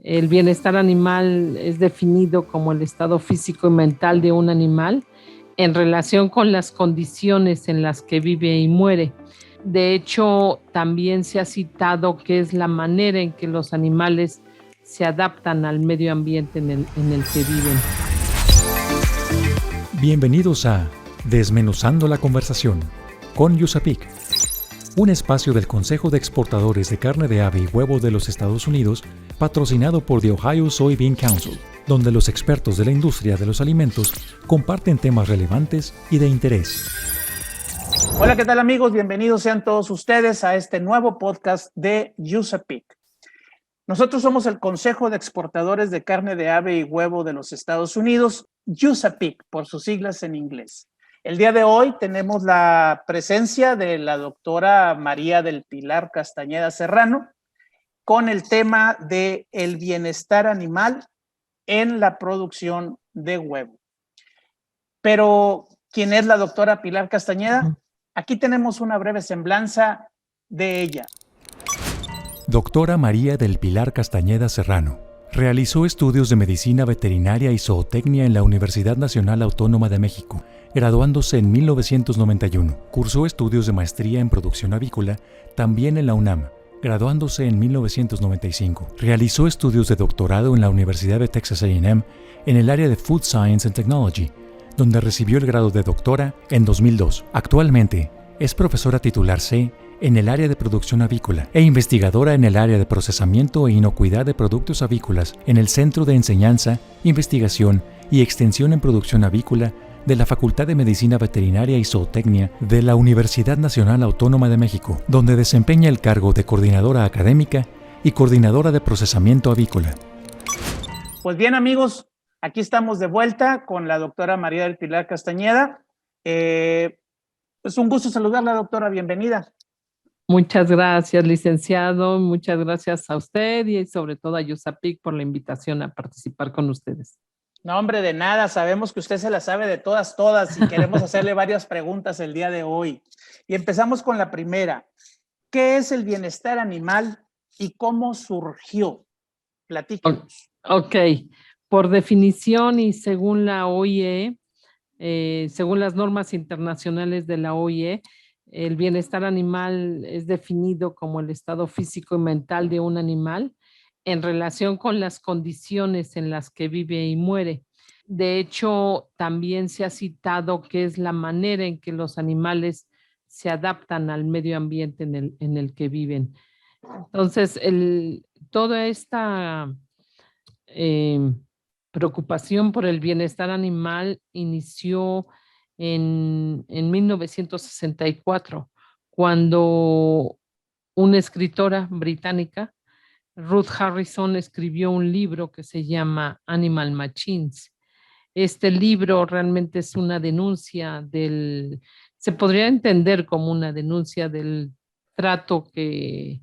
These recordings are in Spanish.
El bienestar animal es definido como el estado físico y mental de un animal en relación con las condiciones en las que vive y muere. De hecho, también se ha citado que es la manera en que los animales se adaptan al medio ambiente en el que viven. Bienvenidos a Desmenuzando la Conversación con USAPIC, un espacio del Consejo de Exportadores de Carne de Ave y Huevo de los Estados Unidos, patrocinado por The Ohio Soybean Council, donde los expertos de la industria de los alimentos comparten temas relevantes y de interés. Hola, ¿qué tal amigos? Bienvenidos sean todos ustedes a este nuevo podcast de USAPIC. Nosotros somos el Consejo de Exportadores de Carne de Ave y Huevo de los Estados Unidos, USAPIC, por sus siglas en inglés. El día de hoy tenemos la presencia de la doctora María del Pilar Castañeda Serrano con el tema de el bienestar animal en la producción de huevo. Pero, ¿quién es la doctora Pilar Castañeda? Aquí tenemos una breve semblanza de ella. Doctora María del Pilar Castañeda Serrano. Realizó estudios de medicina veterinaria y zootecnia en la Universidad Nacional Autónoma de México, graduándose en 1991. Cursó estudios de maestría en producción avícola, también en la UNAM, graduándose en 1995. Realizó estudios de doctorado en la Universidad de Texas A&M en el área de Food Science and Technology, donde recibió el grado de doctora en 2002. Actualmente, es profesora titular C en el área de producción avícola e investigadora en el área de procesamiento e inocuidad de productos avícolas en el Centro de Enseñanza, Investigación y Extensión en Producción Avícola de la Facultad de Medicina Veterinaria y Zootecnia de la Universidad Nacional Autónoma de México, donde desempeña el cargo de coordinadora académica y coordinadora de procesamiento avícola. Pues bien amigos, aquí estamos de vuelta con la doctora María del Pilar Castañeda. Es un gusto saludarla, doctora, bienvenida. Muchas gracias, licenciado. Muchas gracias a usted y sobre todo a USAPIC por la invitación a participar con ustedes. No, hombre, de nada. Sabemos que usted se la sabe de todas y queremos hacerle varias preguntas el día de hoy. Y empezamos con la primera. ¿Qué es el bienestar animal y cómo surgió? Platíquenos. Ok. Por definición y según la OIE, según las normas internacionales de la OIE, el bienestar animal es definido como el estado físico y mental de un animal en relación con las condiciones en las que vive y muere. De hecho, también se ha citado que es la manera en que los animales se adaptan al medio ambiente en el que viven. Entonces, toda esta eh, preocupación por el bienestar animal inició en 1964, cuando una escritora británica, Ruth Harrison, escribió un libro que se llama Animal Machines. Este libro realmente es una denuncia se podría entender como una denuncia del trato que,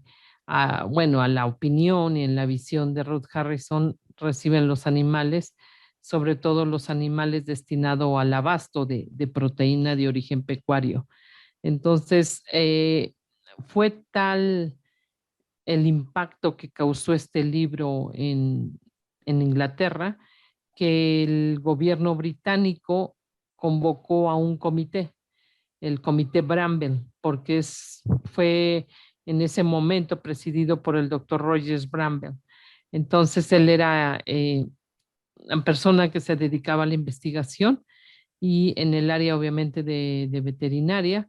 bueno, a la opinión y en la visión de Ruth Harrison reciben los animales, sobre todo los animales destinados al abasto de proteína de origen pecuario. Entonces, fue tal el impacto que causó este libro en Inglaterra que el gobierno británico convocó a un comité, el comité Bramble, porque fue en ese momento presidido por el doctor Rogers Bramble. Entonces él era una persona que se dedicaba a la investigación y en el área obviamente de veterinaria,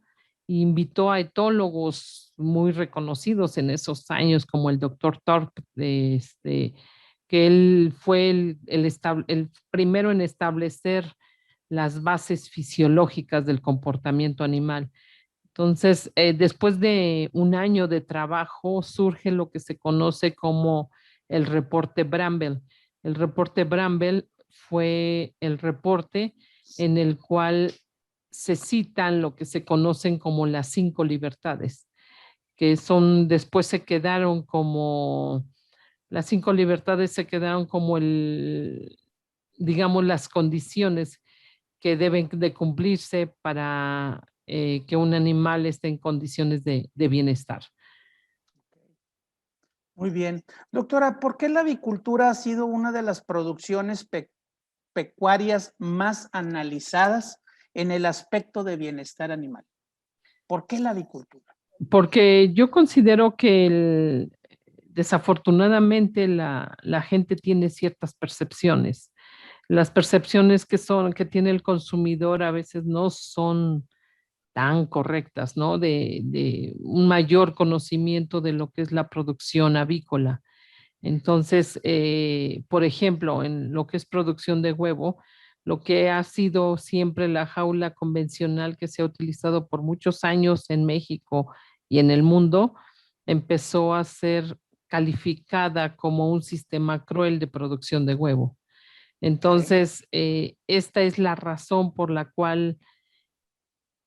e invitó a etólogos muy reconocidos en esos años, como el doctor Thorpe, que él fue el primero en establecer las bases fisiológicas del comportamiento animal. Entonces, después de un año de trabajo, surge lo que se conoce como el reporte Bramble. El reporte Bramble fue el reporte en el cual se citan lo que se conocen como las 5 libertades, que después se quedaron como, las 5 libertades se quedaron como digamos, las condiciones que deben de cumplirse para que un animal esté en condiciones de bienestar. Muy bien. Doctora, ¿por qué la avicultura ha sido una de las producciones pecuarias más analizadas en el aspecto de bienestar animal? ¿Por qué la avicultura? Porque yo considero que desafortunadamente la gente tiene ciertas percepciones. Las percepciones que tiene el consumidor a veces no son tan correctas, ¿no? De un mayor conocimiento de lo que es la producción avícola. Entonces, por ejemplo, en lo que es producción de huevo, lo que ha sido siempre la jaula convencional que se ha utilizado por muchos años en México y en el mundo, empezó a ser calificada como un sistema cruel de producción de huevo. Ok. Entonces, esta es la razón por la cual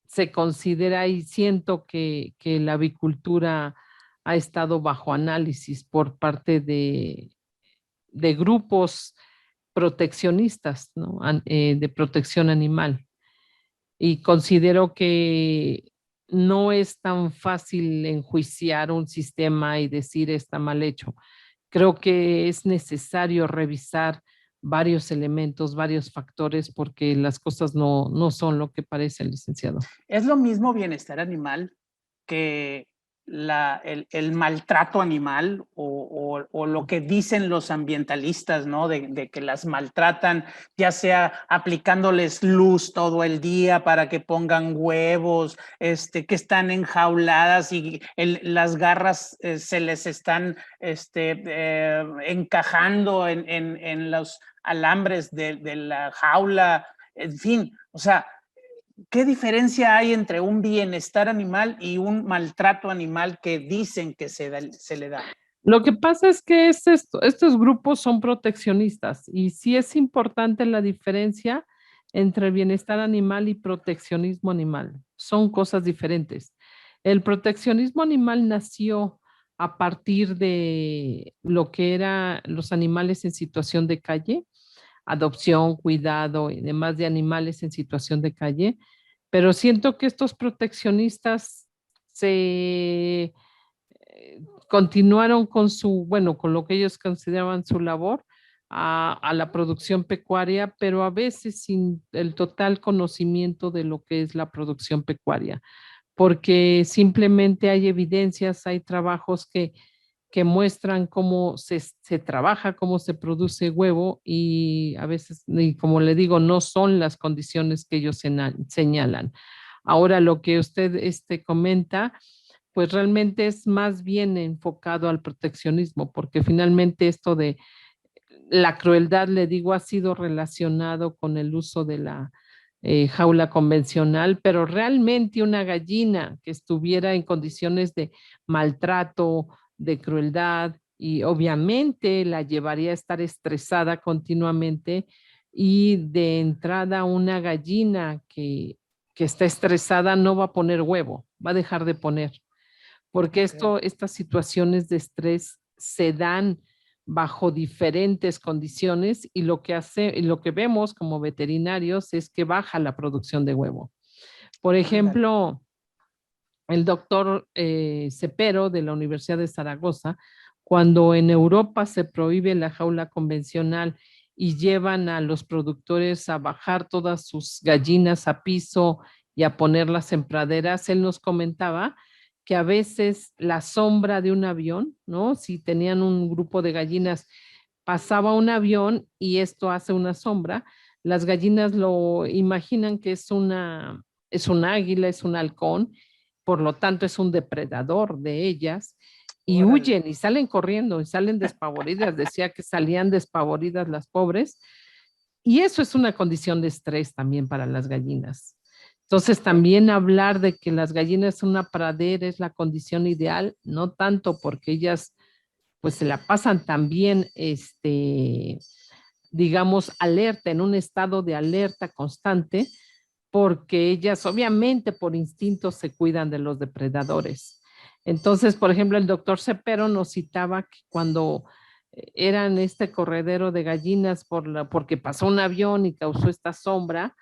se considera y siento que la avicultura ha estado bajo análisis por parte de grupos proteccionistas, ¿no? De protección animal. Y considero que no es tan fácil enjuiciar un sistema y decir está mal hecho. Creo que es necesario revisar varios elementos, varios factores, porque las cosas no son lo que parece, licenciado. ¿Es lo mismo bienestar animal que el maltrato animal o lo que dicen los ambientalistas, ¿no? De que las maltratan, ya sea aplicándoles luz todo el día para que pongan huevos, que están enjauladas y las garras se les están encajando en los alambres de la jaula, en fin, o sea, ¿qué diferencia hay entre un bienestar animal y un maltrato animal que dicen que se le da? Lo que pasa es que estos grupos son proteccionistas y sí es importante la diferencia entre bienestar animal y proteccionismo animal. Son cosas diferentes. El proteccionismo animal nació a partir de lo que eran los animales en situación de calle, adopción, cuidado y demás de animales en situación de calle, pero siento que estos proteccionistas se continuaron con bueno, con lo que ellos consideraban su labor a la producción pecuaria, pero a veces sin el total conocimiento de lo que es la producción pecuaria, porque simplemente hay evidencias, hay trabajos que muestran cómo se trabaja, cómo se produce huevo y a veces, y como le digo, no son las condiciones que ellos señalan. Ahora, lo que usted comenta, pues realmente es más bien enfocado al proteccionismo, porque finalmente esto de la crueldad, le digo, ha sido relacionado con el uso de la jaula convencional, pero realmente una gallina que estuviera en condiciones de maltrato, de crueldad, y obviamente la llevaría a estar estresada continuamente y de entrada una gallina que está estresada no va a poner huevo, va a dejar de poner porque Okay. estas situaciones de estrés se dan bajo diferentes condiciones y y lo que vemos como veterinarios es que baja la producción de huevo. Por Ándale. ejemplo, el doctor Cepero de la Universidad de Zaragoza, cuando en Europa se prohíbe la jaula convencional y llevan a los productores a bajar todas sus gallinas a piso y a ponerlas en praderas, él nos comentaba que a veces la sombra de un avión, ¿no? Si tenían un grupo de gallinas, pasaba un avión y esto hace una sombra, las gallinas lo imaginan que es un águila, es un halcón, por lo tanto es un depredador de ellas y Órale. huyen y salen corriendo y salen despavoridas, decía que salían despavoridas las pobres y eso es una condición de estrés también para las gallinas. Entonces Okay. también hablar de que las gallinas son una pradera es la condición ideal, no tanto porque ellas pues se la pasan también, digamos, alerta, en un estado de alerta constante, porque ellas obviamente por instinto se cuidan de los depredadores. Entonces, por ejemplo, el doctor Cepero nos citaba que cuando eran este corredero de gallinas porque pasó un avión y causó esta sombra,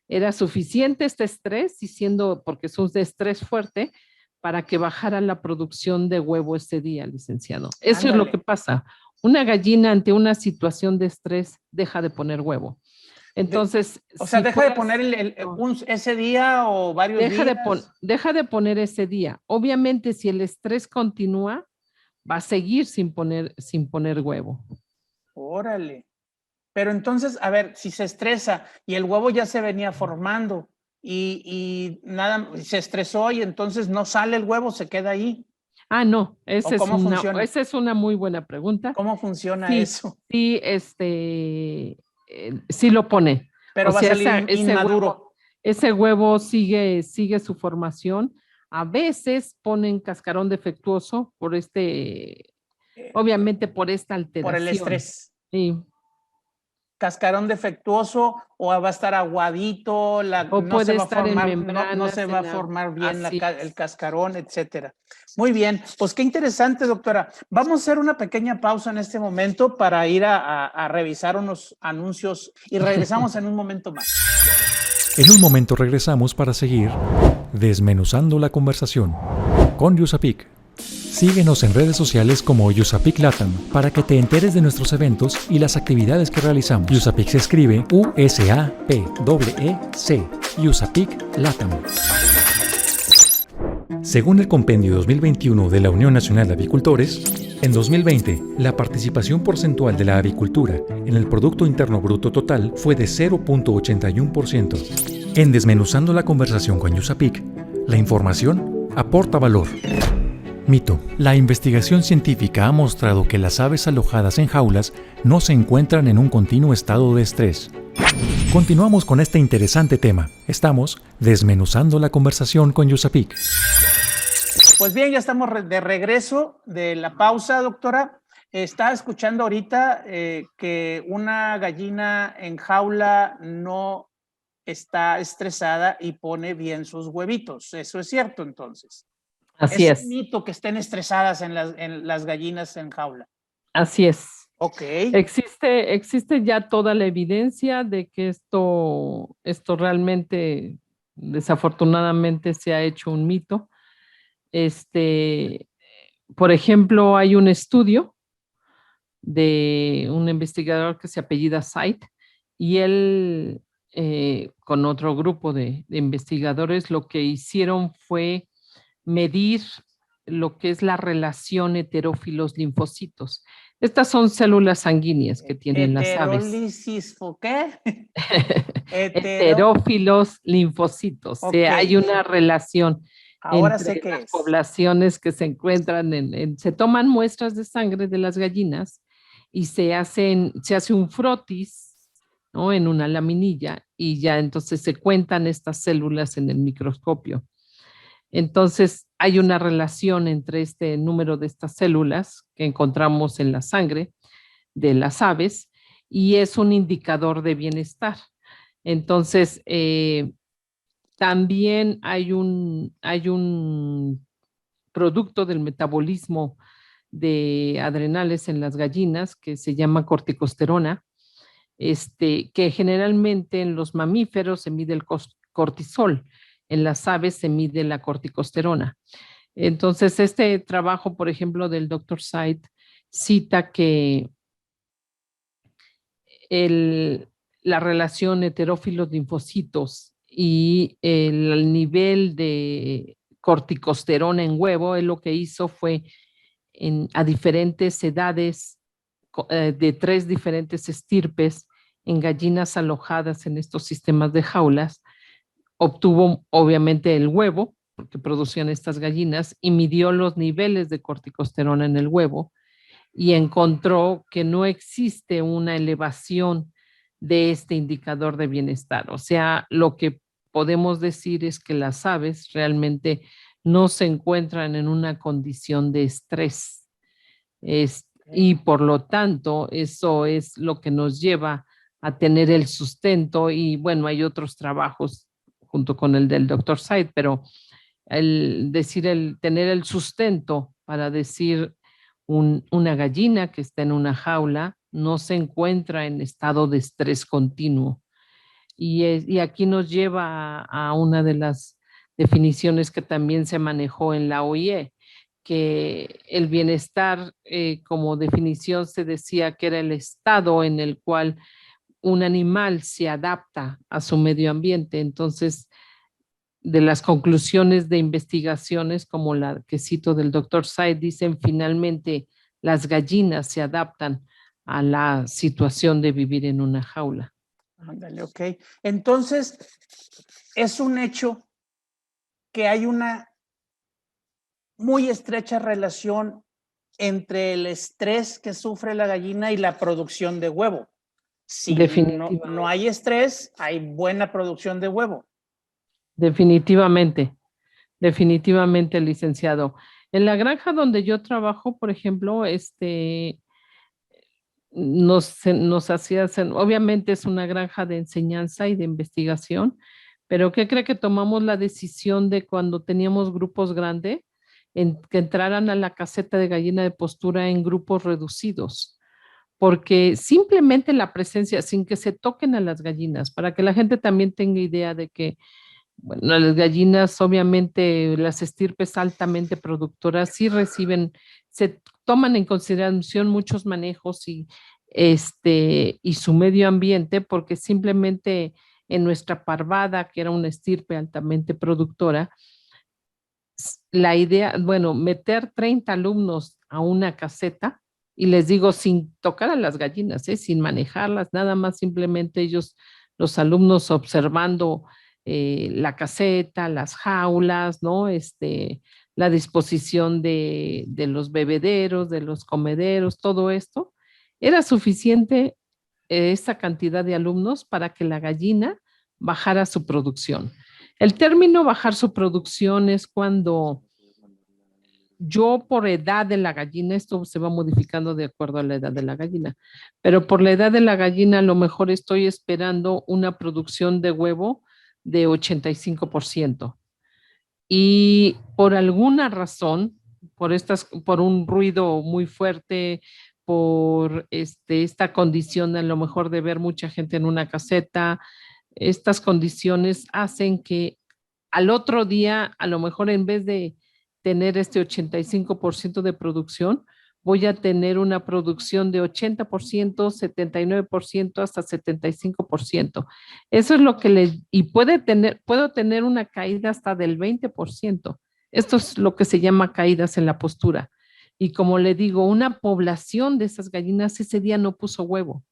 era suficiente este estrés, y siendo, porque es un estrés fuerte, para que bajara la producción de huevo ese día, licenciado. Eso es Ándale. lo que pasa. Una gallina ante una situación de estrés deja de poner huevo. Entonces, O sea, si deja de fueras- poner ese día o varios deja días. deja de poner ese día. Obviamente, si el estrés continúa, va a seguir sin poner huevo. Órale. Pero entonces, a ver, si se estresa y el huevo ya se venía formando y nada, se estresó y entonces no sale el huevo, se queda ahí. Ah, no, ¿O cómo funciona? esa es una muy buena pregunta. ¿Cómo funciona Sí, eso? sí, sí lo pone. Pero O va a sea, salir inmaduro. ese huevo sigue su formación. A veces ponen cascarón defectuoso por obviamente por esta Por el alteración. estrés. Sí. Cascarón defectuoso o va a estar aguadito, O no se puede va a estar en formar, no membranas. se va a formar bien Así el es. cascarón, etcétera. Muy bien, pues qué interesante, doctora. Vamos a hacer una pequeña pausa en este momento para ir a revisar unos anuncios y regresamos en un momento más. En un momento regresamos para seguir desmenuzando la conversación con USAPIC. Síguenos en redes sociales como USAPIC Latam para que te enteres de nuestros eventos y las actividades que realizamos. USAPIC se escribe USAPWEC, USAPIC Latam. Según el Compendio 2021 de la Unión Nacional de Avicultores, en 2020, la participación porcentual de la avicultura en el Producto Interno Bruto total fue de 0.81%. En Desmenuzando la conversación con USAPIC, la información aporta valor. Mito. La investigación científica ha mostrado que las aves alojadas en jaulas no se encuentran en un continuo estado de estrés. Continuamos con este interesante tema. Estamos desmenuzando la conversación con USAPIC. Pues bien, ya estamos de regreso de la pausa, doctora. Estaba escuchando ahorita que una gallina en jaula no está estresada y pone bien sus huevitos. Eso es cierto, entonces. Así Es es. un mito que estén estresadas en las gallinas en jaula. Así es. Ok. Existe ya toda la evidencia de que esto realmente, desafortunadamente, se ha hecho un mito. Por ejemplo, hay un estudio de un investigador que se apellida Site y él, con otro grupo de investigadores, lo que hicieron fue medir lo que es la relación heterófilos-linfocitos. Estas son células sanguíneas que tienen las aves. Heterólisis, ¿qué? Heterófilos, linfocitos. Ok. Hay una relación Ahora sé entre qué las es. poblaciones que se encuentran se toman muestras de sangre de las gallinas y se hace un frotis, ¿no? En una laminilla y ya entonces se cuentan estas células en el microscopio. Entonces, hay una relación entre este número de estas células que encontramos en la sangre de las aves y es un indicador de bienestar. Entonces, también hay un producto del metabolismo de adrenales en las gallinas que se llama corticosterona, que generalmente en los mamíferos se mide el cortisol, en las aves se mide la corticosterona. Entonces, este trabajo, por ejemplo, del Dr. Said, cita que la relación heterófilos-linfocitos y el nivel de corticosterona en huevo, él lo que hizo fue a diferentes edades de 3 diferentes estirpes en gallinas alojadas en estos sistemas de jaulas, obtuvo obviamente el huevo, porque producían estas gallinas, y midió los niveles de corticosterona en el huevo y encontró que no existe una elevación de este indicador de bienestar. O sea, lo que podemos decir es que las aves realmente no se encuentran en una condición de estrés. Y por lo tanto, eso es lo que nos lleva a tener el sustento. Y bueno, hay otros trabajos junto con el del Dr. Said, pero el tener el sustento para decir una gallina que está en una jaula no se encuentra en estado de estrés continuo. Y aquí nos lleva a una de las definiciones que también se manejó en la OIE, que el bienestar como definición se decía que era el estado en el cual un animal se adapta a su medio ambiente. Entonces, de las conclusiones de investigaciones, como la que cito del doctor Said, dicen finalmente las gallinas se adaptan a la situación de vivir en una jaula. Ándale, ok. Entonces, es un hecho que hay una muy estrecha relación entre el estrés que sufre la gallina y la producción de huevo. Si no hay estrés, hay buena producción de huevo. Definitivamente, definitivamente, licenciado. En la granja donde yo trabajo, por ejemplo, nos hacía, obviamente es una granja de enseñanza y de investigación, pero ¿qué cree que tomamos la decisión de cuando teníamos grupos grandes, que entraran a la caseta de gallina de postura en grupos reducidos? Porque simplemente la presencia, sin que se toquen a las gallinas, para que la gente también tenga idea de que, bueno, las gallinas, obviamente, las estirpes altamente productoras sí reciben, se toman en consideración muchos manejos y su medio ambiente, porque simplemente en nuestra parvada, que era una estirpe altamente productora, la idea, bueno, meter 30 alumnos a una caseta, y les digo, sin tocar a las gallinas, sin manejarlas, nada más simplemente ellos, los alumnos observando la caseta, las jaulas, ¿no? La disposición de los bebederos, de los comederos, todo esto, era suficiente esta cantidad de alumnos para que la gallina bajara su producción. El término bajar su producción es cuando yo por edad de la gallina, esto se va modificando de acuerdo a la edad de la gallina, pero por la edad de la gallina a lo mejor estoy esperando una producción de huevo de 85%. Y por alguna razón, por un ruido muy fuerte, por esta condición a lo mejor de ver mucha gente en una caseta, estas condiciones hacen que al otro día, a lo mejor en vez de tener este 85% de producción, voy a tener una producción de 80%, 79%, hasta 75%. Eso es lo que y puedo tener una caída hasta del 20%. Esto es lo que se llama caídas en la postura. Y como le digo, una población de esas gallinas ese día no puso huevo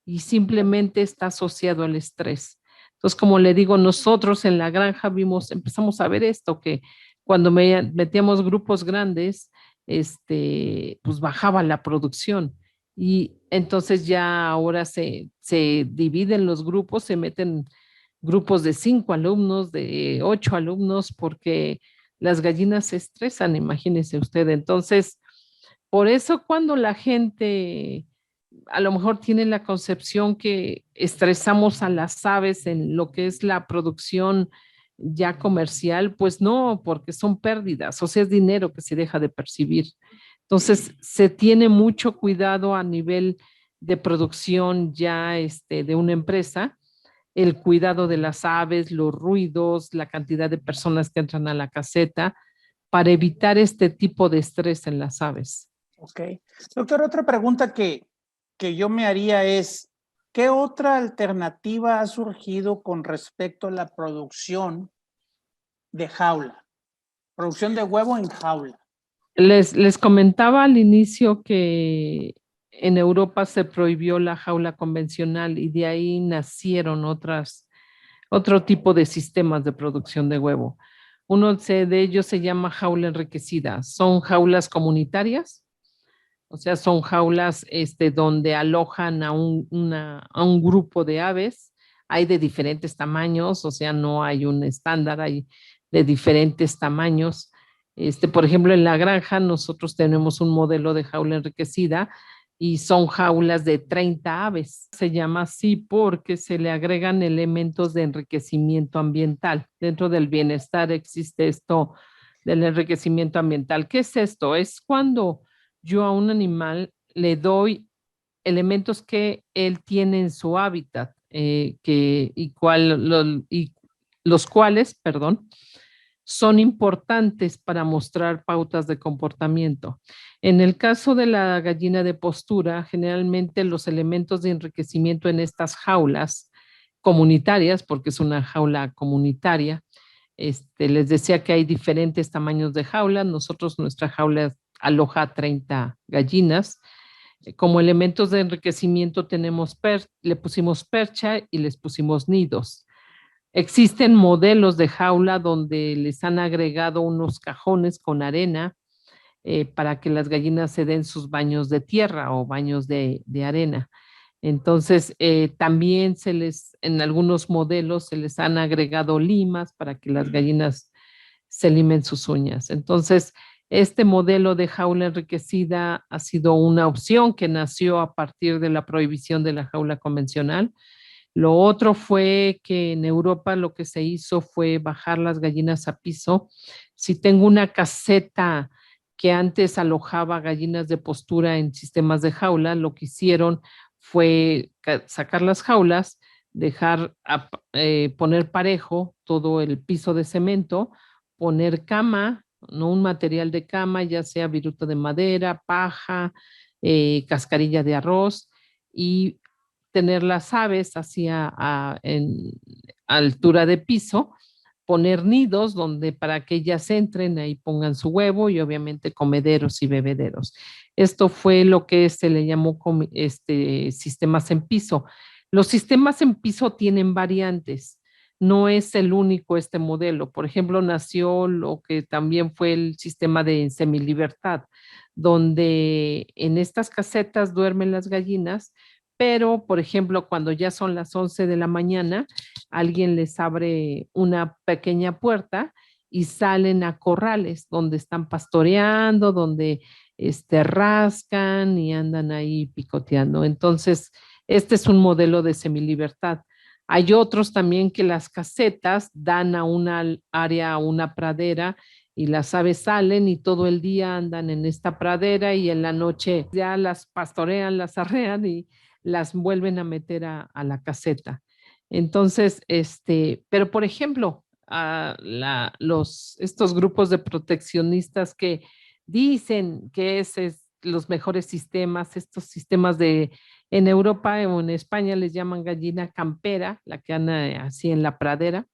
y simplemente está asociado al estrés. Entonces, como le digo, nosotros en la granja empezamos a ver esto, que cuando metíamos grupos grandes, pues bajaba la producción. Y entonces ya ahora se dividen los grupos, se meten grupos de 5 alumnos, de 8 alumnos, porque las gallinas se estresan, imagínese usted. Entonces, por eso cuando la gente a lo mejor tiene la concepción que estresamos a las aves en lo que es la producción ya comercial, pues no, porque son pérdidas, o sea, es dinero que se deja de percibir. Entonces, se tiene mucho cuidado a nivel de producción ya de una empresa, el cuidado de las aves, los ruidos, la cantidad de personas que entran a la caseta, para evitar este tipo de estrés en las aves. Ok. Doctor, otra pregunta que yo me haría es, ¿qué otra alternativa ha surgido con respecto a la producción de jaula? Producción de huevo en jaula. Les comentaba al inicio que en Europa se prohibió la jaula convencional y de ahí nacieron otro tipo de sistemas de producción de huevo. Uno de ellos se llama jaula enriquecida. Son jaulas comunitarias, o sea, son jaulas donde alojan a un grupo de aves. Hay de diferentes tamaños, o sea, no hay un estándar, hay de diferentes tamaños. Por ejemplo, en la granja nosotros tenemos un modelo de jaula enriquecida y son jaulas de 30 aves. Se llama así porque se le agregan elementos de enriquecimiento ambiental. Dentro del bienestar existe esto del enriquecimiento ambiental. ¿Qué es esto? Es cuando yo a un animal le doy elementos que él tiene en su hábitat, y los cuales, perdón, son importantes para mostrar pautas de comportamiento. En el caso de la gallina de postura, generalmente los elementos de enriquecimiento en estas jaulas comunitarias, porque es una jaula comunitaria, les decía que hay diferentes tamaños de jaula. Nosotros, nuestra jaula aloja 30 gallinas. Como elementos de enriquecimiento le pusimos percha y les pusimos nidos. Existen modelos de jaula donde les han agregado unos cajones con arena para que las gallinas se den sus baños de tierra o baños de arena. Entonces, también en algunos modelos se les han agregado limas para que las gallinas se limen sus uñas. Entonces, este modelo de jaula enriquecida ha sido una opción que nació a partir de la prohibición de la jaula convencional. Lo otro fue que en Europa lo que se hizo fue bajar las gallinas a piso. Si tengo una caseta que antes alojaba gallinas de postura en sistemas de jaula, lo que hicieron fue sacar las jaulas, poner parejo todo el piso de cemento, poner cama, no un material de cama, ya sea viruta de madera, paja, cascarilla de arroz, y tener las aves en altura de piso, poner nidos donde para que ellas entren, ahí pongan su huevo y obviamente comederos y bebederos. Esto fue lo que se le llamó sistemas en piso. Los sistemas en piso tienen variantes. No es el único este modelo. Por ejemplo, nació lo que también fue el sistema de semilibertad, donde en estas casetas duermen las gallinas, pero, por ejemplo, cuando ya son las 11 de la mañana, alguien les abre una pequeña puerta y salen a corrales donde están pastoreando, donde rascan y andan ahí picoteando. Entonces, este es un modelo de semilibertad. Hay otros también que las casetas dan a una área, a una pradera, y las aves salen y todo el día andan en esta pradera y en la noche ya las pastorean, las arrean y las vuelven a meter a la caseta. Entonces, pero por ejemplo, estos grupos de proteccionistas que dicen que es los mejores sistemas, estos sistemas en Europa o en España les llaman gallina campera, la que anda así en la pradera,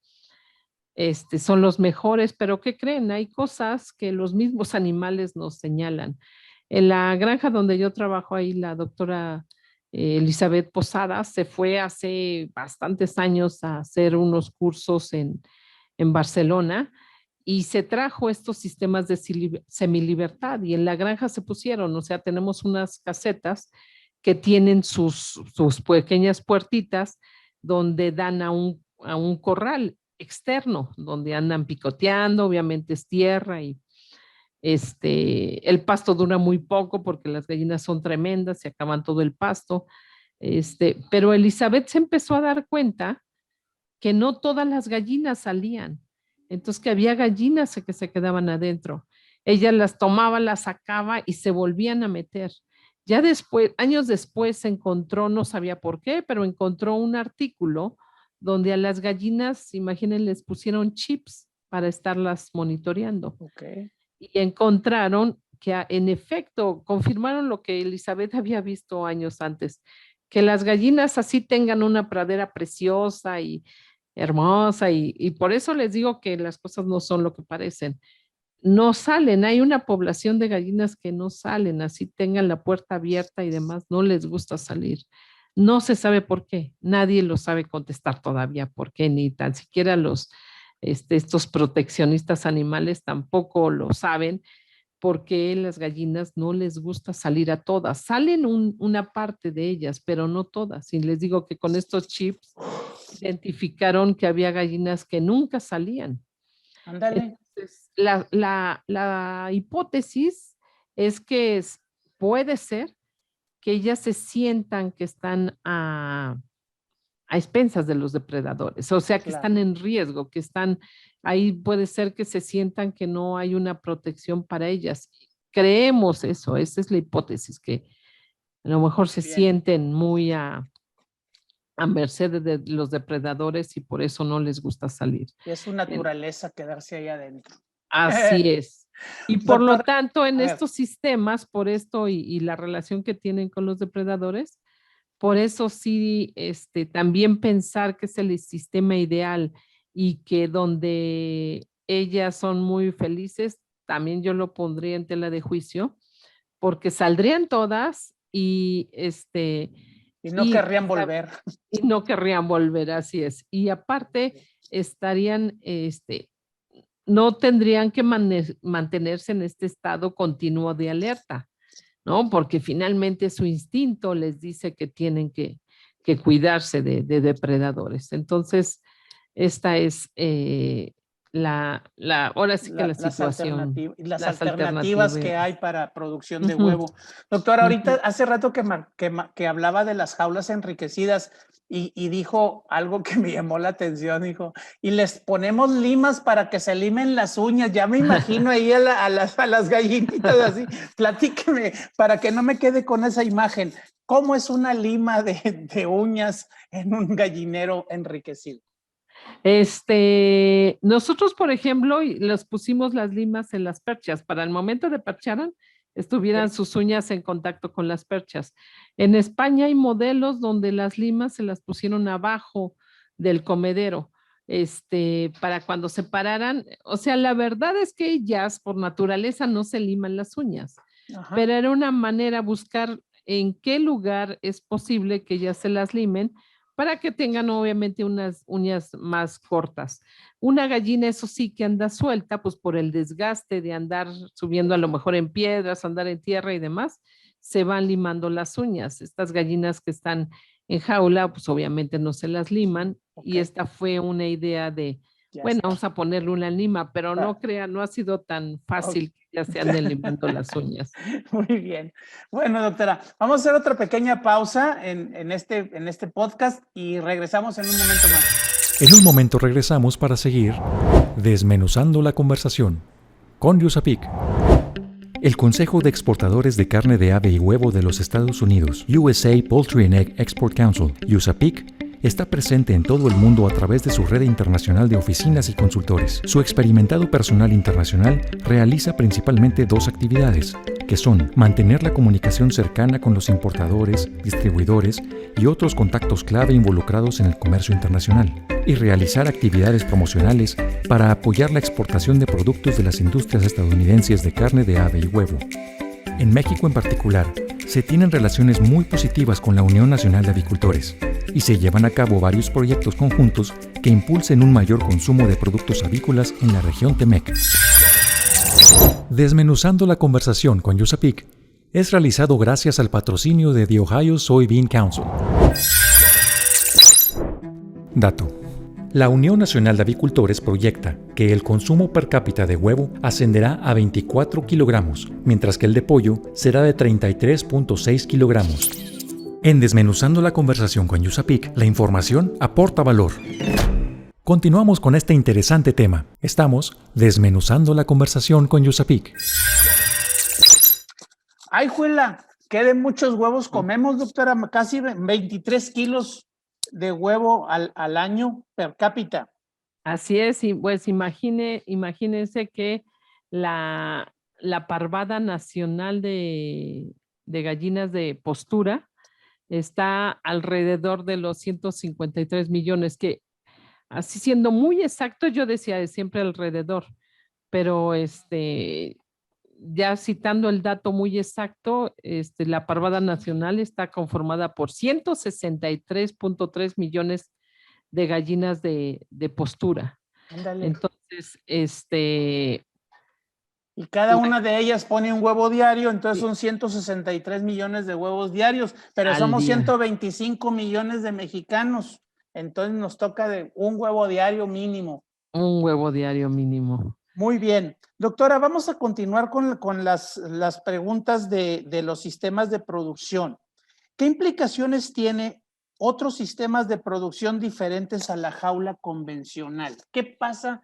son los mejores, pero ¿qué creen? Hay cosas que los mismos animales nos señalan. En la granja donde yo trabajo ahí, la doctora Elizabeth Posadas se fue hace bastantes años a hacer unos cursos en Barcelona y se trajo estos sistemas de semilibertad y en la granja se pusieron, o sea, tenemos unas casetas que tienen sus pequeñas puertitas donde dan a un corral externo, donde andan picoteando, obviamente es tierra y el pasto dura muy poco porque las gallinas son tremendas, se acaban todo el pasto. Pero Elizabeth se empezó a dar cuenta que no todas las gallinas salían. Entonces que había gallinas que se quedaban adentro. Ella las tomaba, las sacaba y se volvían a meter. Ya después, años después, se encontró, no sabía por qué, pero encontró un artículo donde a las gallinas, imaginen, les pusieron chips para estarlas monitoreando. Okay. Y encontraron que en efecto confirmaron lo que Elizabeth había visto años antes, que las gallinas así tengan una pradera preciosa y hermosa y por eso les digo que las cosas no son lo que parecen. No salen, hay una población de gallinas que no salen, así tengan la puerta abierta y demás, no les gusta salir. No se sabe por qué, nadie lo sabe contestar todavía por qué, ni tan siquiera estos proteccionistas animales tampoco lo saben, porque las gallinas no les gusta salir a todas. Salen una parte de ellas, pero no todas. Y les digo que con estos chips identificaron que había gallinas que nunca salían. Ándale. Entonces, la hipótesis es que puede ser que ellas se sientan que están a expensas de los depredadores, o sea, que Claro. están en riesgo, que están ahí, puede ser que se sientan que no hay una protección para ellas. Creemos eso, esa es la hipótesis, que a lo mejor se Bien. sienten muy a merced de los depredadores y por eso no les gusta salir. Es su naturaleza quedarse ahí adentro. Así es. Y por lo Doctora, tanto, en a ver. estos sistemas, por esto y la relación que tienen con los depredadores, por eso sí, también pensar que es el sistema ideal y que donde ellas son muy felices, también yo lo pondría en tela de juicio, porque saldrían todas Y no querrían quizá- volver. y no querrían volver, así es. Y aparte estarían, no tendrían que mantenerse en este estado continuo de alerta, ¿no? Porque finalmente su instinto les dice que tienen que cuidarse de depredadores. Entonces, esta es ahora sí que la Las situación, las las alternativas que hay alternativas. para producción de Ujú, huevo. Doctora, ahorita ujú. hace rato que hablaba de las jaulas enriquecidas y dijo algo que me llamó la atención, dijo, y les ponemos limas para que se limen las uñas. Ya me imagino ahí a las gallinitas así. Platíqueme para que no me quede con esa imagen. ¿Cómo es una lima de uñas en un gallinero enriquecido? Nosotros, por ejemplo, les pusimos las limas en las perchas. Para el momento de percharan, estuvieran Ok. sus uñas en contacto con las perchas. En España hay modelos donde las limas se las pusieron abajo del comedero, para cuando se pararan. O sea, la verdad es que ellas por naturaleza no se liman las uñas, Ajá. pero era una manera buscar en qué lugar es posible que ellas se las limen para que tengan obviamente unas uñas más cortas. Una gallina, eso sí, que anda suelta, pues por el desgaste de andar subiendo a lo mejor en piedras, andar en tierra y demás, se van limando las uñas. Estas gallinas que están en jaula, pues obviamente no se las liman Ok, y esta fue una idea de, ya bueno, está. vamos a ponerle una lima, pero Ah, no crean, no ha sido tan ok. fácil que ya se anden limando las uñas. Muy bien. Bueno, doctora, vamos a hacer otra pequeña pausa en este podcast y regresamos en un momento más. En un momento regresamos para seguir desmenuzando la conversación con USAPIC. El Consejo de Exportadores de Carne de Ave y Huevo de los Estados Unidos, USA Poultry and Egg Export Council, USAPIC, está presente en todo el mundo a través de su red internacional de oficinas y consultores. Su experimentado personal internacional realiza principalmente dos actividades, que son mantener la comunicación cercana con los importadores, distribuidores y otros contactos clave involucrados en el comercio internacional, y realizar actividades promocionales para apoyar la exportación de productos de las industrias estadounidenses de carne de ave y huevo. En México en particular, se tienen relaciones muy positivas con la Unión Nacional de Avicultores y se llevan a cabo varios proyectos conjuntos que impulsen un mayor consumo de productos avícolas en la región Temec. Desmenuzando la conversación con USAPIC es realizado gracias al patrocinio de The Ohio Soybean Council. Dato. La Unión Nacional de Avicultores proyecta que el consumo per cápita de huevo ascenderá a 24 kilogramos, mientras que el de pollo será de 33.6 kilogramos. En Desmenuzando la conversación con USAPIC, la información aporta valor. Continuamos con este interesante tema. Estamos desmenuzando la conversación con USAPIC. Ay, juela, ¿qué de muchos huevos comemos, doctora? Casi 23 kilos de huevo al año per cápita. Así es, y pues imagínense que la parvada nacional de gallinas de postura está alrededor de los 153 millones, que así siendo muy exacto, yo decía de siempre alrededor, pero ya citando el dato muy exacto, la parvada nacional está conformada por 163.3 millones de gallinas de postura. Ándale. Entonces, Y cada la- una de ellas pone un huevo diario, entonces son 163 millones de huevos diarios, pero al somos día, 125 millones de mexicanos. Entonces nos toca de un huevo diario mínimo. un huevo diario mínimo. Muy bien. Doctora, vamos a continuar con las preguntas de los sistemas de producción. ¿Qué implicaciones tiene otros sistemas de producción diferentes a la jaula convencional? ¿Qué pasa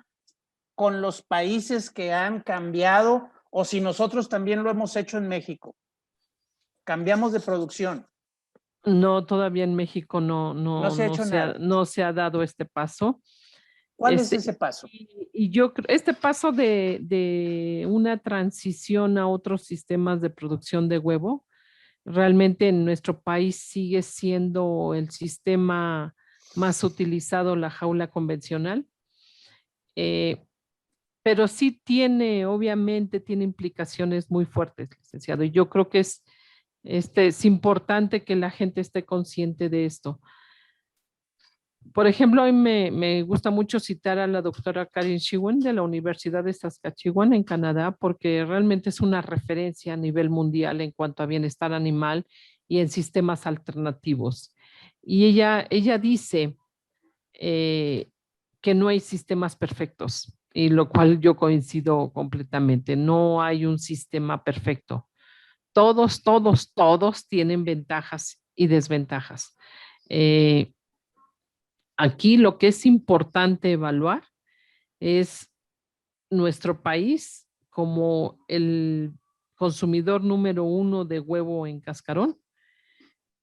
con los países que han cambiado o si nosotros también lo hemos hecho en México? Cambiamos de producción. No, todavía en México No se ha hecho nada. no se ha dado este paso. ¿Cuál es ese paso? Y yo creo, este paso de una transición a otros sistemas de producción de huevo, realmente en nuestro país sigue siendo el sistema más utilizado, la jaula convencional. Eh, pero sí tiene, obviamente, tiene implicaciones muy fuertes, licenciado. Y yo creo que es importante que la gente esté consciente de esto. Por ejemplo, a mí me gusta mucho citar a la doctora Karin Sheehan de la Universidad de Saskatchewan en Canadá, porque realmente es una referencia a nivel mundial en cuanto a bienestar animal y en sistemas alternativos. Y ella dice eh, que no hay sistemas perfectos, y lo cual yo coincido completamente. No hay un sistema perfecto. Todos tienen ventajas y desventajas. Eh, Aquí lo que es importante evaluar es nuestro país como el consumidor número uno de huevo en cascarón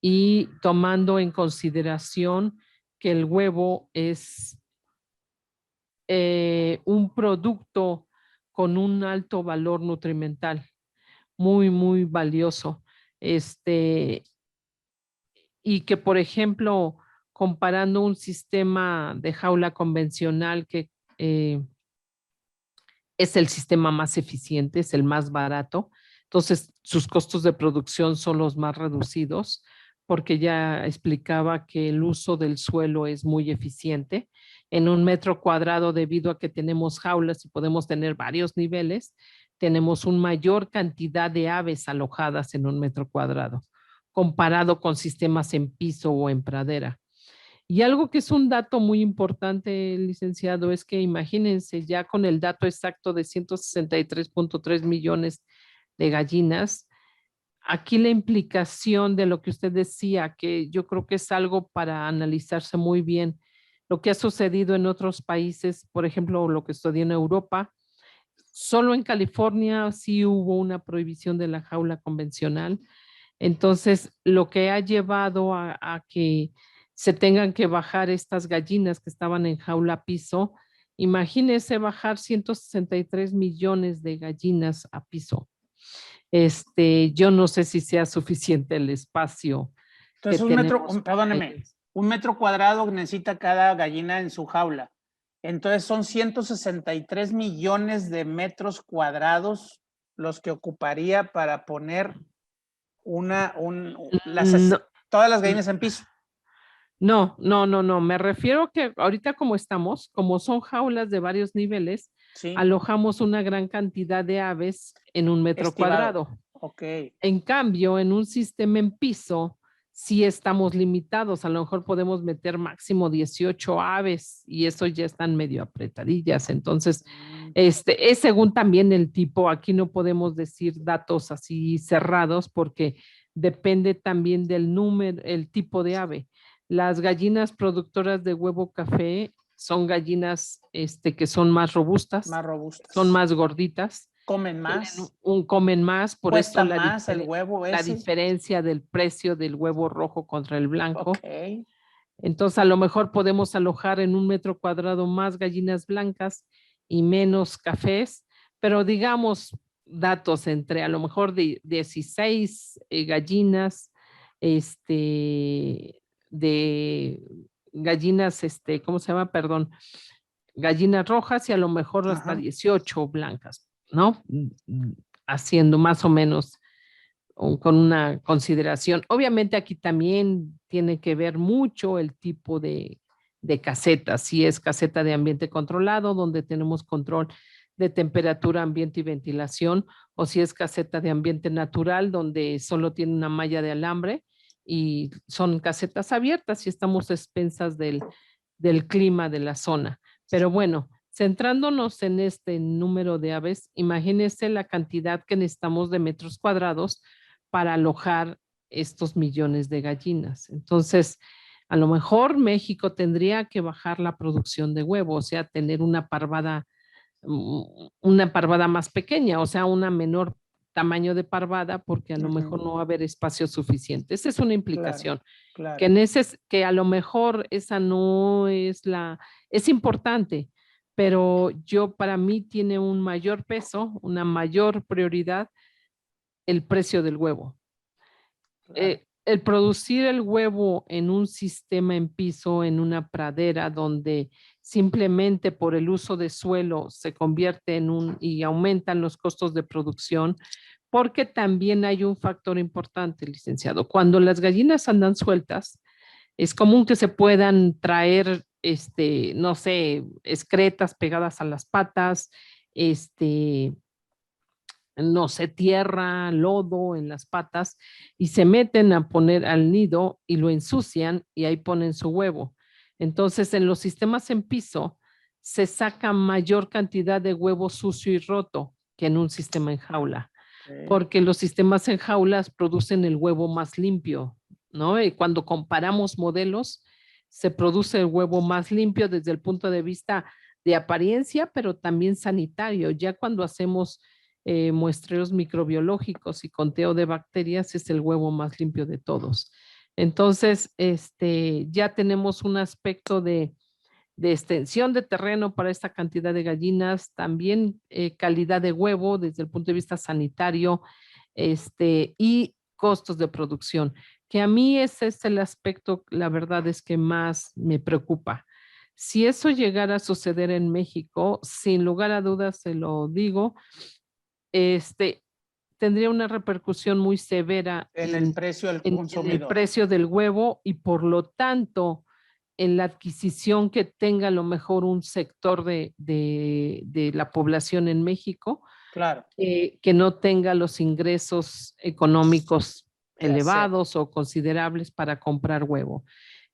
y tomando en consideración que el huevo es un producto con un alto valor nutrimental, muy valioso. Este, y que, por ejemplo, comparando un sistema de jaula convencional que es el sistema más eficiente, es el más barato, entonces sus costos de producción son los más reducidos, porque ya explicaba que el uso del suelo es muy eficiente. En un metro cuadrado, debido a que tenemos jaulas y podemos tener varios niveles, tenemos una mayor cantidad de aves alojadas en un metro cuadrado, comparado con sistemas en piso o en pradera. Y algo que es un dato muy importante, licenciado, es que imagínense ya con el dato exacto de 163.3 millones de gallinas, aquí la implicación de lo que usted decía, que yo creo que es algo para analizarse muy bien, lo que ha sucedido en otros países, por ejemplo, lo que estudié en Europa, solo en California sí hubo una prohibición de la jaula convencional. Entonces, lo que ha llevado a que se tengan que bajar estas gallinas que estaban en jaula a piso, imagínese bajar 163 millones de gallinas a piso. Yo no sé si sea suficiente el espacio que Entonces, tenemos para perdóneme, ellos. 1 metro cuadrado necesita cada gallina en su jaula. Entonces, son 163 millones de metros cuadrados los que ocuparía para poner No, todas las gallinas en piso. no. Me refiero que ahorita como estamos, como son jaulas de varios niveles, Sí, alojamos una gran cantidad de aves en un metro estivado. cuadrado. Ok. En cambio, en un sistema en piso, sí estamos limitados. A lo mejor podemos meter máximo 18 aves y eso ya están medio apretadillas. Entonces, es según también el tipo. Aquí no podemos decir datos así cerrados porque depende también del número, el tipo de ave. Las gallinas productoras de huevo café son gallinas que son más robustas, Más robustas. son más gorditas, Comen más. comen más, por Cuesta eso más el huevo la ese. diferencia del precio del huevo rojo contra el blanco. Ok. Entonces, a lo mejor podemos alojar en un metro cuadrado más gallinas blancas y menos cafés, pero digamos datos entre a lo mejor de 16 gallinas, de gallinas, ¿cómo se llama? Perdón, gallinas rojas y a lo mejor hasta 18 blancas, ¿no? Haciendo más o menos con una consideración. Obviamente aquí también tiene que ver mucho el tipo de caseta, si es caseta de ambiente controlado, donde tenemos control de temperatura, ambiente y ventilación, o si es caseta de ambiente natural, donde solo tiene una malla de alambre y son casetas abiertas y estamos a expensas del clima de la zona. Pero bueno, centrándonos en este número de aves, imagínese la cantidad que necesitamos de metros cuadrados para alojar estos millones de gallinas. Entonces, a lo mejor México tendría que bajar la producción de huevos, o sea, tener una parvada más pequeña, o sea, una menor tamaño de parvada porque a lo mejor no va a haber espacio suficiente. Esa es una implicación. Claro. Que a lo mejor esa no es es importante, pero para mí tiene un mayor peso, una mayor prioridad el precio del huevo. Claro. El producir el huevo en un sistema en piso, en una pradera, donde simplemente por el uso de suelo se convierte y aumentan los costos de producción, porque también hay un factor importante, licenciado. Cuando las gallinas andan sueltas, es común que se puedan traer, no sé, excretas pegadas a las patas, no sé, tierra, lodo en las patas y se meten a poner al nido y lo ensucian y ahí ponen su huevo. Entonces, en los sistemas en piso se saca mayor cantidad de huevo sucio y roto que en un sistema en jaula, porque los sistemas en jaulas producen el huevo más limpio, ¿no? Y cuando comparamos modelos, se produce el huevo más limpio desde el punto de vista de apariencia, pero también sanitario. Ya cuando hacemos muestreos microbiológicos y conteo de bacterias, es el huevo más limpio de todos. Entonces, ya tenemos un aspecto de extensión de terreno para esta cantidad de gallinas, también calidad de huevo desde el punto de vista sanitario, y costos de producción, que a mí ese es el aspecto, la verdad es que más me preocupa. Si eso llegara a suceder en México, sin lugar a dudas, se lo digo, tendría una repercusión muy severa en el precio del consumidor. En el precio del huevo y por lo tanto en la adquisición que tenga a lo mejor un sector de la población en México, claro, que no tenga los ingresos económicos elevados o considerables para comprar huevo.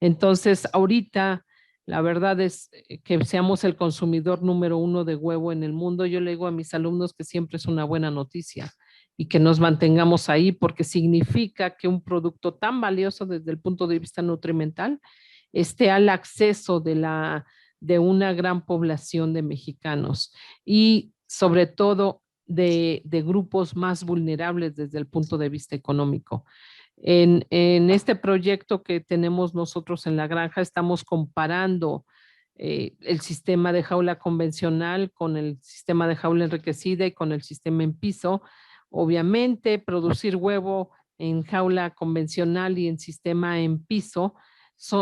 Entonces, ahorita la verdad es que seamos el consumidor número 1 de huevo en el mundo. Yo le digo a mis alumnos que siempre es una buena noticia y que nos mantengamos ahí porque significa que un producto tan valioso desde el punto de vista nutrimental esté al acceso de una gran población de mexicanos y sobre todo de grupos más vulnerables desde el punto de vista económico. En este proyecto que tenemos nosotros en la granja, estamos comparando el sistema de jaula convencional con el sistema de jaula enriquecida y con el sistema en piso. Obviamente, producir huevo en jaula convencional y en sistema en piso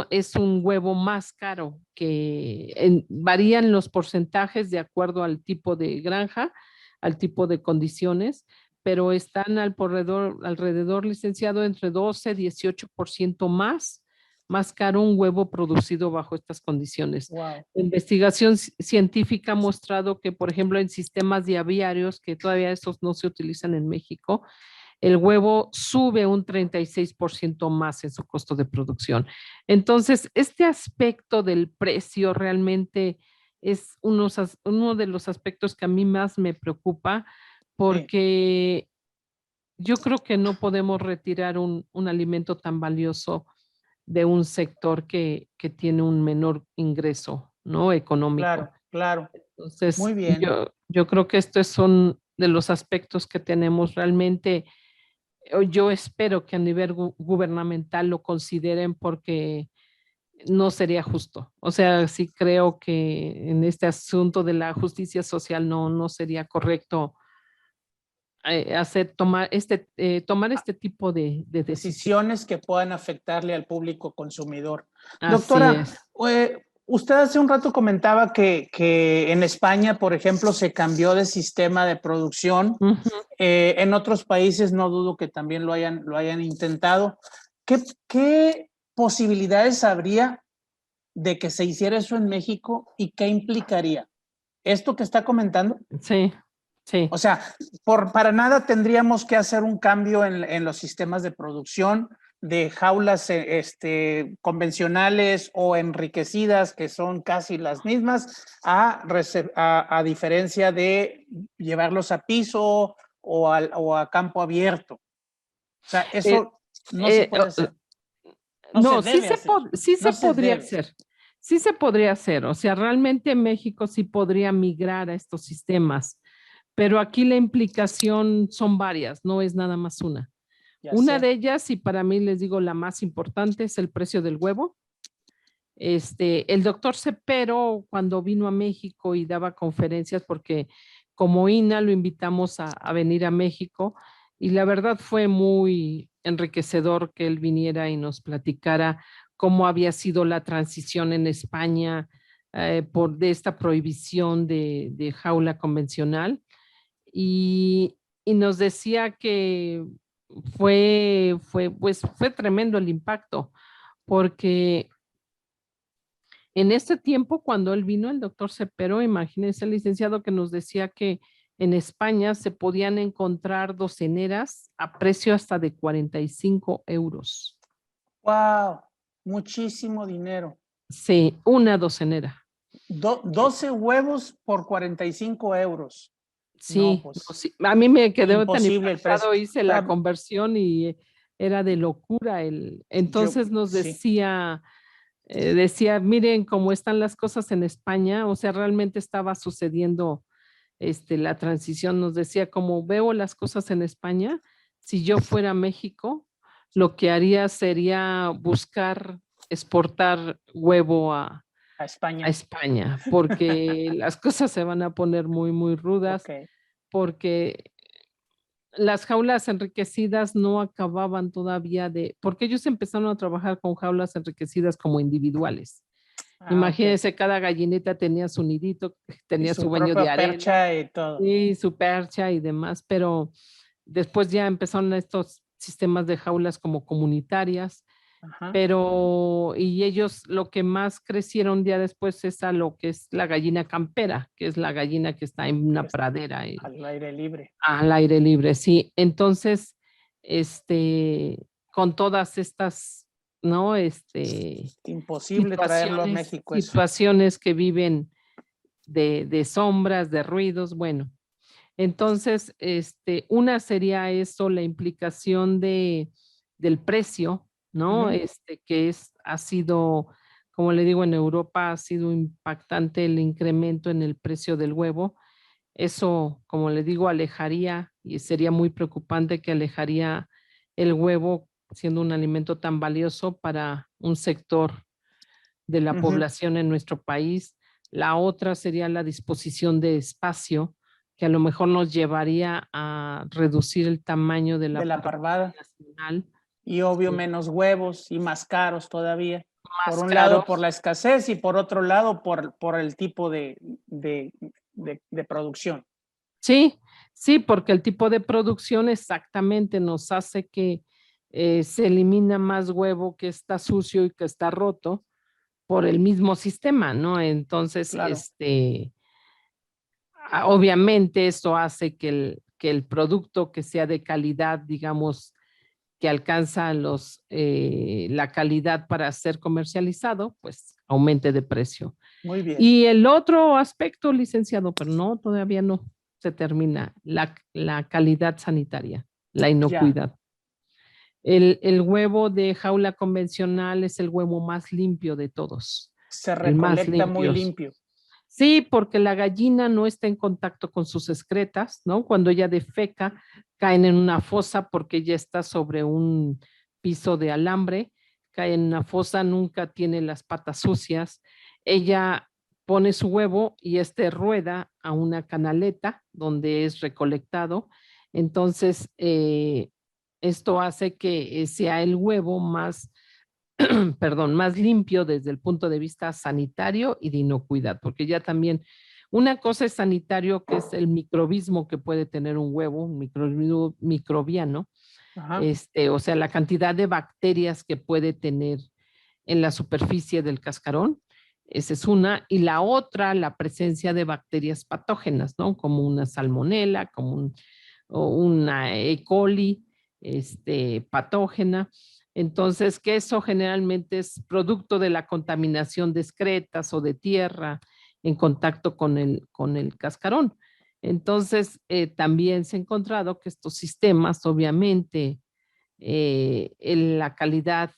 es un huevo más caro, varían los porcentajes de acuerdo al tipo de granja, al tipo de condiciones, pero están alrededor, licenciado, entre 12 y 18% más caro un huevo producido bajo estas condiciones. Wow. La investigación científica ha mostrado que, por ejemplo, en sistemas de aviarios, que todavía esos no se utilizan en México, el huevo sube un 36% más en su costo de producción. Entonces, este aspecto del precio realmente es uno de los aspectos que a mí más me preocupa, porque yo creo que no podemos retirar un alimento tan valioso de un sector que tiene un menor ingreso, ¿no? Económico. Claro, claro. Entonces, muy bien. Yo creo que estos son de los aspectos que tenemos realmente. Yo espero que a nivel gubernamental lo consideren porque no sería justo. O sea, sí creo que en este asunto de la justicia social no sería correcto tomar este tipo de decisiones que puedan afectarle al público consumidor. Así Doctora, es. Usted hace un rato comentaba que en España, por ejemplo, se cambió de sistema de producción. En otros países no dudo que también lo hayan intentado. ¿Qué posibilidades habría de que se hiciera eso en México y qué implicaría? ¿Esto que está comentando? Sí. Sí. O sea, para nada tendríamos que hacer un cambio en los sistemas de producción de jaulas convencionales o enriquecidas, que son casi las mismas, a diferencia de llevarlos a piso o a campo abierto. O sea, eso no se puede hacer. Sí se podría hacer. Sí se podría hacer. O sea, realmente México sí podría migrar a estos sistemas, pero aquí la implicación son varias, no es nada más una. Ya Una sé. de ellas, y para mí les digo la más importante, es el precio del huevo. El doctor Cepero, cuando vino a México y daba conferencias, porque como INA lo invitamos a venir a México, y la verdad fue muy enriquecedor que él viniera y nos platicara cómo había sido la transición en España de esta prohibición de jaula convencional. Y nos decía que fue tremendo el impacto, porque en este tiempo, cuando él vino, el doctor Cepero, imagínense el licenciado que nos decía que en España se podían encontrar doceneras a precio hasta de 45 euros. Wow, muchísimo dinero. Sí, una docenera. 12 huevos por 45 euros. No, Sí, no, pues sí. A mí me quedó tan imposible el precio. impactado, hice la conversión y era de locura. Entonces nos Sí, decía, miren cómo están las cosas en España, o sea, realmente estaba sucediendo la transición. Nos decía, como veo las cosas en España, si yo fuera a México, lo que haría sería buscar exportar huevo a a España. España, porque las cosas se van a poner muy, muy rudas, Ok. porque las jaulas enriquecidas no acababan todavía porque ellos empezaron a trabajar con jaulas enriquecidas como individuales. Ah, ok. Imagínense, cada gallineta tenía su nidito, Y tenía su su baño de propia arena percha y todo. y su percha y demás, pero después ya empezaron estos sistemas de jaulas como comunitarias, Ajá. y ellos lo que más crecieron ya después es a lo que es la gallina campera, que es la gallina que está en una Es pradera. al aire libre. Al aire libre, sí. Entonces, con todas estas, ¿no? Imposible traerlo a México eso. Situaciones que viven de sombras, de ruidos, bueno. Entonces, una sería eso, la implicación del precio, ¿no? Ujú. Ha sido, como le digo, en Europa ha sido impactante el incremento en el precio del huevo. Eso, como le digo, alejaría y sería muy preocupante que alejaría el huevo siendo un alimento tan valioso para un sector de la Ujú. población en nuestro país. La otra sería la disposición de espacio, que a lo mejor nos llevaría a reducir el tamaño de De la la parvada parvada. nacional. Y obvio Sí, menos huevos y más caros todavía. Por más un lado, caros. por la escasez y por otro lado, por el tipo de producción. Sí, sí, porque el tipo de producción exactamente nos hace que se elimina más huevo que está sucio y que está roto por el mismo sistema, ¿no? Entonces, Claro. obviamente esto hace que el producto que sea de calidad, digamos, que alcanza la calidad para ser comercializado, pues aumente de precio. Muy bien. Y el otro aspecto, licenciado, pero no, todavía no se termina, la calidad sanitaria, la Ya. inocuidad. El huevo de jaula convencional es el huevo más limpio de todos, Se el más recolecta muy limpio. limpio. Sí, porque la gallina no está en contacto con sus excretas, ¿no? Cuando ella defeca, caen en una fosa porque ella está sobre un piso de alambre, cae en una fosa, nunca tiene las patas sucias. Ella pone su huevo y rueda a una canaleta donde es recolectado. Entonces, esto hace que sea el huevo más perdón, más limpio desde el punto de vista sanitario y de inocuidad, porque ya también una cosa es sanitario, que es el microbismo que puede tener un huevo, un microbio microbiano, Ajá. o sea, la cantidad de bacterias que puede tener en la superficie del cascarón, esa es una, y la otra, la presencia de bacterias patógenas, ¿no? Como una salmonela, o una E. coli, patógena. Entonces, que eso generalmente es producto de la contaminación de excretas o de tierra en contacto con el cascarón. Entonces, también se ha encontrado que estos sistemas, obviamente, la calidad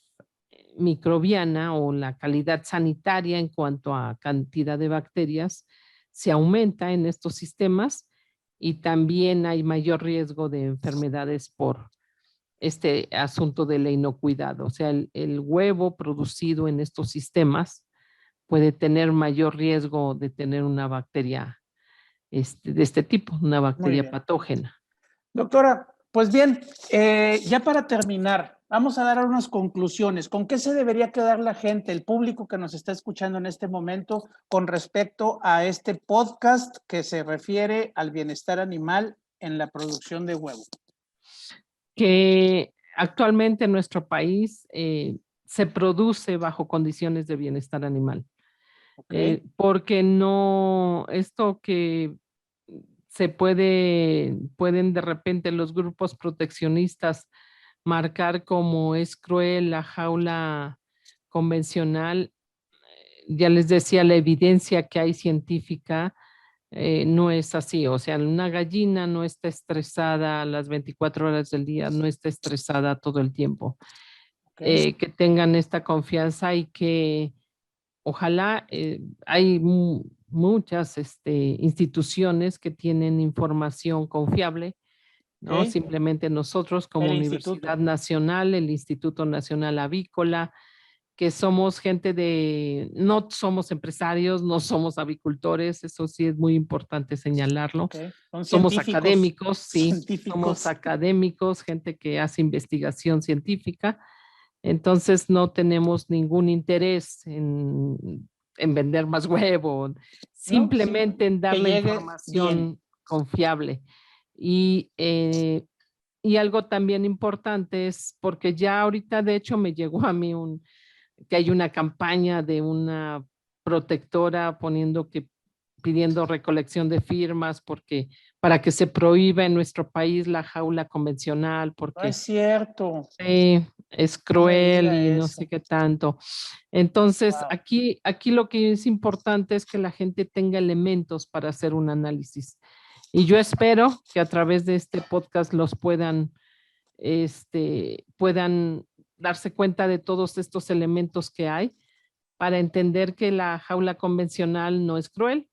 microbiana o la calidad sanitaria en cuanto a cantidad de bacterias se aumenta en estos sistemas y también hay mayor riesgo de enfermedades por este asunto de la inocuidad. O sea, el huevo producido en estos sistemas puede tener mayor riesgo de tener una bacteria de este tipo, una bacteria patógena. Doctora, pues bien, ya para terminar, vamos a dar unas conclusiones. ¿Con qué se debería quedar la gente, el público que nos está escuchando en este momento con respecto a este podcast que se refiere al bienestar animal en la producción de huevo? Que actualmente en nuestro país se produce bajo condiciones de bienestar animal. Okay. Porque no, esto que pueden de repente los grupos proteccionistas marcar como es cruel la jaula convencional, ya les decía, la evidencia que hay científica no es así. O sea, una gallina no está estresada las 24 horas del día, no está estresada todo el tiempo. Okay. Que tengan esta confianza y que ojalá hay muchas instituciones que tienen información confiable, ¿no? Okay. Simplemente nosotros como Universidad Nacional, el Instituto Nacional Avícola, que somos gente no somos empresarios, no somos avicultores, eso sí es muy importante señalarlo. Okay. Somos académicos, sí, somos académicos, gente que hace investigación científica. Entonces no tenemos ningún interés en vender más huevo, simplemente en dar la información confiable. Y algo también importante es porque ya ahorita de hecho me llegó a mí que hay una campaña de una protectora pidiendo recolección de firmas para que se prohíba en nuestro país la jaula convencional porque no es cierto. Es cruel y no sé qué tanto. Entonces, wow. Aquí lo que es importante es que la gente tenga elementos para hacer un análisis. Y yo espero que a través de este podcast los puedan darse cuenta de todos estos elementos que hay para entender que la jaula convencional no es cruel,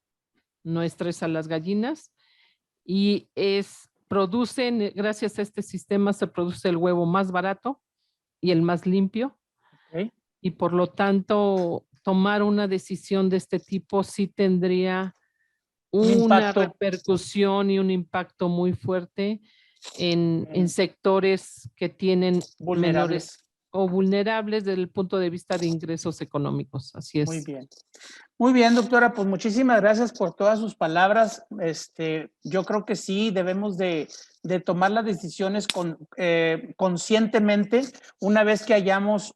no estresa a las gallinas y gracias a este sistema se produce el huevo más barato y el más limpio. Okay. Y por lo tanto tomar una decisión de este tipo sí tendría una repercusión y un impacto muy fuerte en sectores que tienen menores o vulnerables desde el punto de vista de ingresos económicos. Así es. Muy bien. Muy bien, doctora, pues muchísimas gracias por todas sus palabras. Yo creo que sí debemos de tomar las decisiones conscientemente una vez que hayamos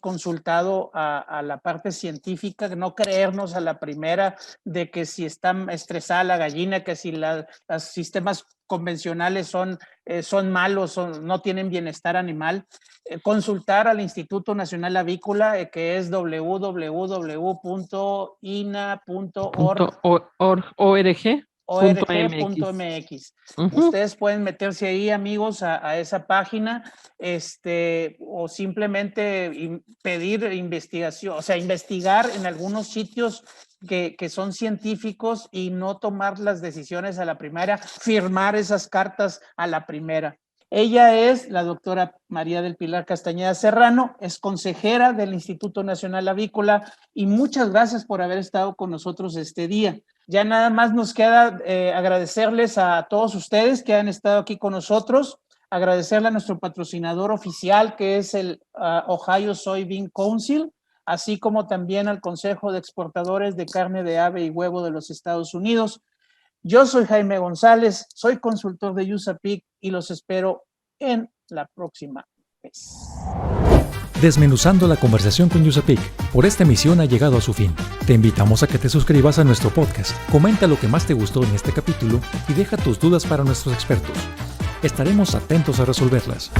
consultado a la parte científica, no creernos a la primera de que si está estresada la gallina, que si los sistemas convencionales son malos, no tienen bienestar animal. Consultar al Instituto Nacional Avícola, que es www.ina.org.mx. Ustedes pueden meterse ahí, amigos, a esa página, o simplemente pedir investigación, o sea, investigar en algunos sitios que son científicos y no tomar las decisiones a la primera, firmar esas cartas a la primera. Ella es la doctora María del Pilar Castañeda Serrano, es consejera del Instituto Nacional Avícola y muchas gracias por haber estado con nosotros este día. Ya nada más nos queda agradecerles a todos ustedes que han estado aquí con nosotros, agradecerle a nuestro patrocinador oficial que es el Ohio Soybean Council, así como también al Consejo de Exportadores de Carne de Ave y Huevo de los Estados Unidos. Yo soy Jaime González, soy consultor de USAPIC y los espero en la próxima vez. Desmenuzando la conversación con USAPIC, por esta emisión ha llegado a su fin. Te invitamos a que te suscribas a nuestro podcast, comenta lo que más te gustó en este capítulo y deja tus dudas para nuestros expertos. Estaremos atentos a resolverlas.